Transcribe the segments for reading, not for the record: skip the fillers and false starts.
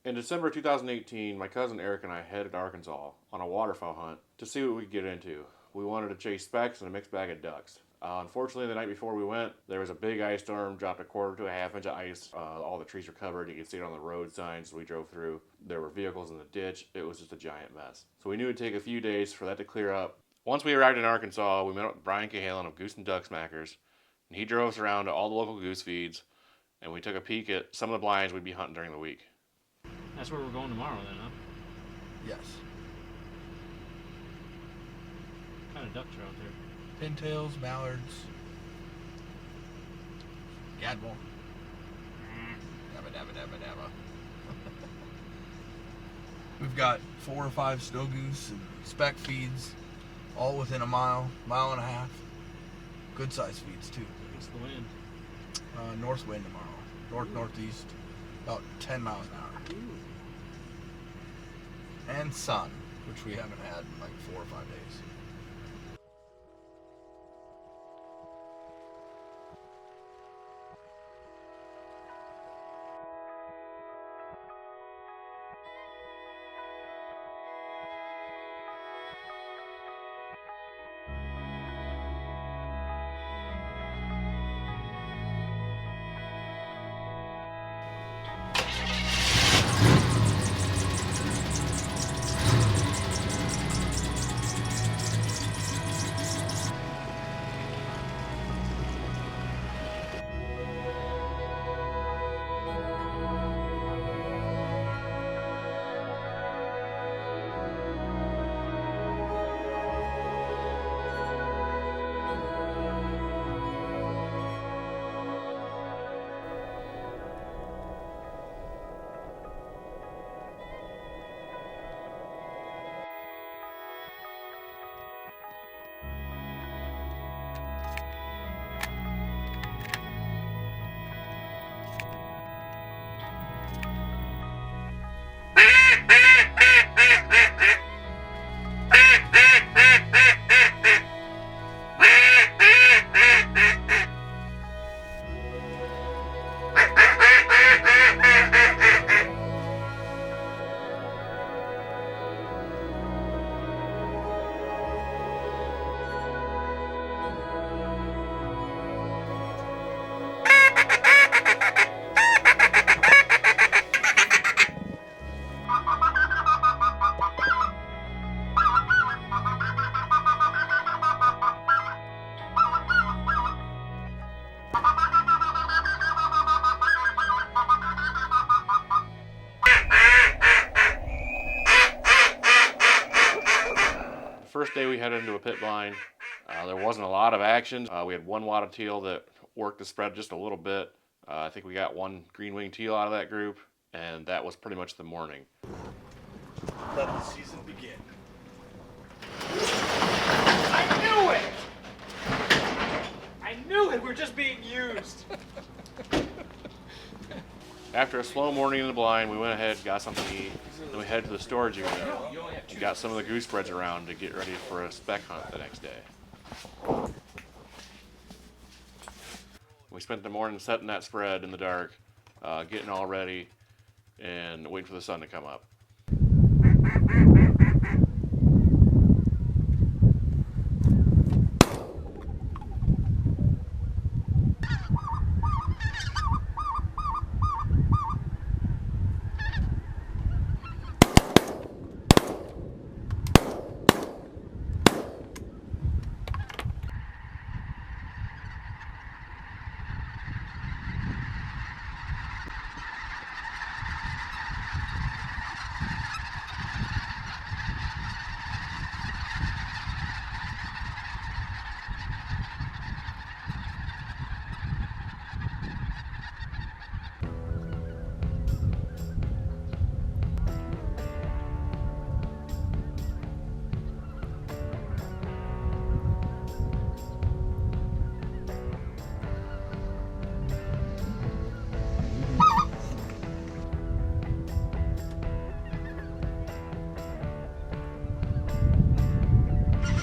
In December 2018, my cousin Aric and I headed to Arkansas on a waterfowl hunt to see what we could get into. We wanted to chase specks and a mixed bag of ducks. Unfortunately, the night before we went, there was a big ice storm, dropped a quarter to a half inch of ice. All the trees were covered. You could see it on the road signs we drove through. There were vehicles in the ditch. It was just a giant mess. So we knew it would take a few days for that to clear up. Once we arrived in Arkansas, we met up with Brian Cahalan of Goose and Duck Smackers, and he drove us around to all the local goose feeds, and we took a peek at some of the blinds we'd be hunting during the week. That's where we're going tomorrow then, huh? Yes. What kind of ducks are out there? Pintails, mallards, gadwall. Dabba dabba dabba dabba. We've got 4 or 5 snow goose and speck feeds, all within a mile and a half. Good size feeds too. What's the wind? North wind tomorrow. Northeast, about 10 miles an hour. Ooh. And sun, which we haven't had in like 4 or 5 days. First day we headed into a pit blind. There wasn't a lot of action. We had one wad of teal that worked the spread just a little bit. I think we got one green-winged teal out of that group, and that was pretty much the morning. Let the season begin. I knew it! I knew it! We're just being used. After a slow morning in the blind, we went ahead, got something to eat, then we headed to the storage unit and got some of the goose spreads around to get ready for a speck hunt the next day. We spent the morning setting that spread in the dark, getting all ready, and waiting for the sun to come up.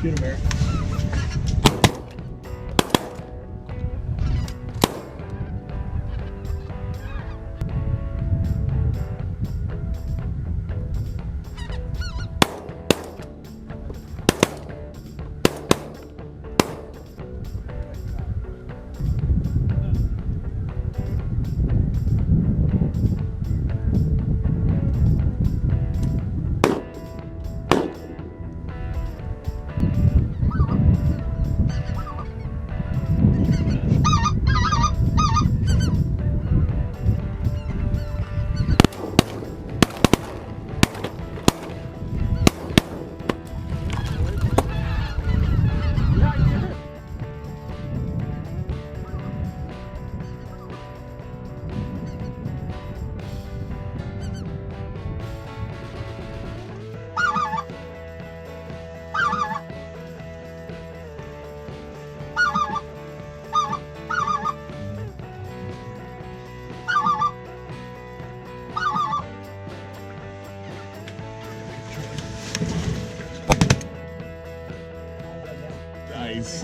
Shoot him, Eric.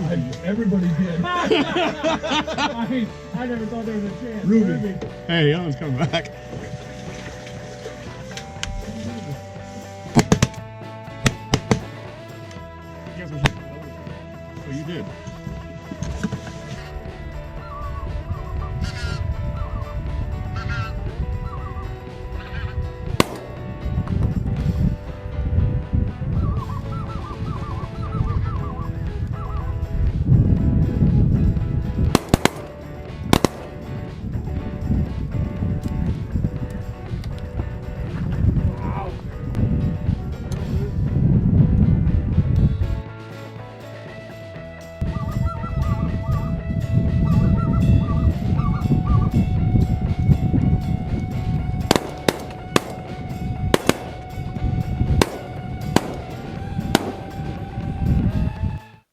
riceland. Everybody did. I never thought there was a chance. Ruby. Hey, Ellen's coming back. Guess what oh, you did.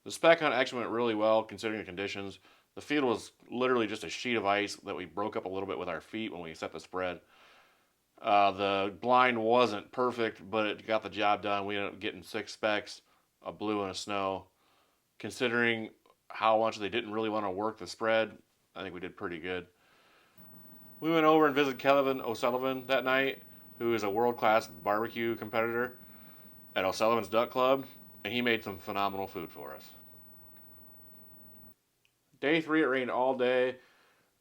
The spec hunt actually went really well considering the conditions. The field was literally just a sheet of ice that we broke up a little bit with our feet when we set the spread. The blind wasn't perfect, but it got the job done. We ended up getting 6 specks, a blue and a snow. Considering how much they didn't really want to work the spread, I think we did pretty good. We went over and visited Kevin O'Sullivan that night, who is a world-class barbecue competitor at O'Sullivan's Duck Club, and he made some phenomenal food for us. Day 3, it rained all day.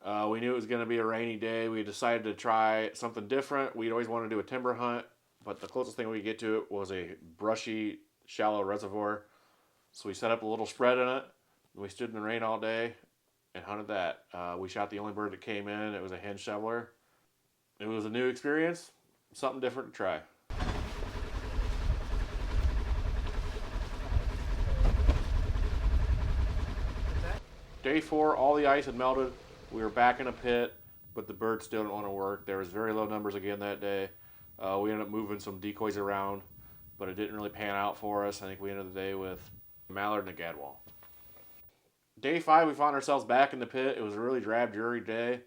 We knew it was going to be a rainy day. We decided to try something different. We'd always wanted to do a timber hunt, but the closest thing we could get to it was a brushy, shallow reservoir. So we set up a little spread in it, and we stood in the rain all day and hunted that. We shot the only bird that came in. It was a hen shoveler. It was a new experience, something different to try. Day 4, all the ice had melted. We were back in a pit, but the birds still didn't want to work. There was very low numbers again that day. We ended up moving some decoys around, but it didn't really pan out for us. I think we ended the day with a mallard and a gadwall. Day 5, we found ourselves back in the pit. It was a really drab, dreary day.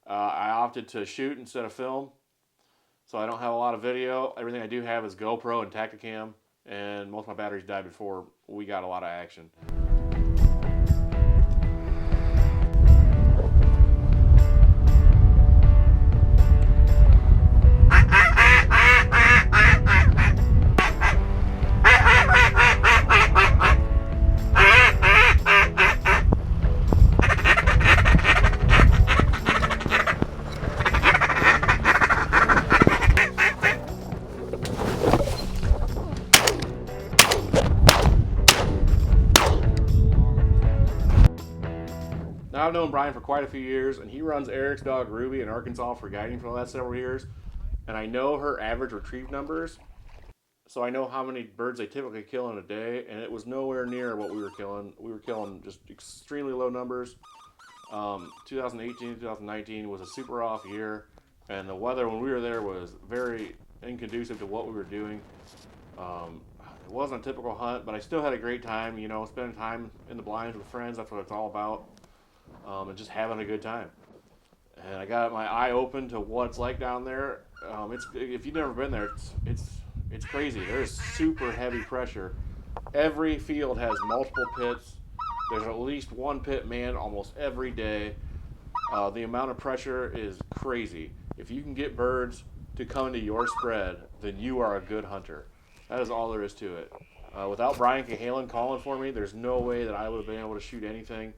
I opted to shoot instead of film, so I don't have a lot of video. Everything I do have is GoPro and Tacticam, and most of my batteries died before we got a lot of action. Now, I've known Brian for quite a few years, and he runs Aric's dog Ruby in Arkansas for guiding for the last several years. And I know her average retrieve numbers, so I know how many birds they typically kill in a day, and it was nowhere near what we were killing. We were killing just extremely low numbers. 2018, 2019 was a super off year, and the weather when we were there was very inconducive to what we were doing. It wasn't a typical hunt, but I still had a great time, you know, spending time in the blinds with friends. That's what it's all about. And just having a good time. And I got my eye open to what it's like down there. If you've never been there, it's crazy. There's super heavy pressure. Every field has multiple pits. There's at least one pit manned almost every day. The amount of pressure is crazy. If you can get birds to come into your spread, then you are a good hunter. That is all there is to it. Without Brian Cahalan calling for me, there's no way that I would have been able to shoot anything.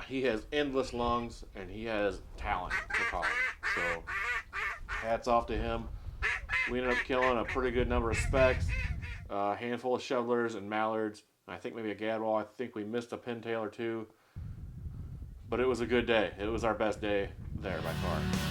He has endless lungs, and he has talent for calling. So, hats off to him. We ended up killing a pretty good number of specks, a handful of shovelers and mallards, and I think maybe a gadwall. I think we missed a pintail or two. But it was a good day. It was our best day there by far.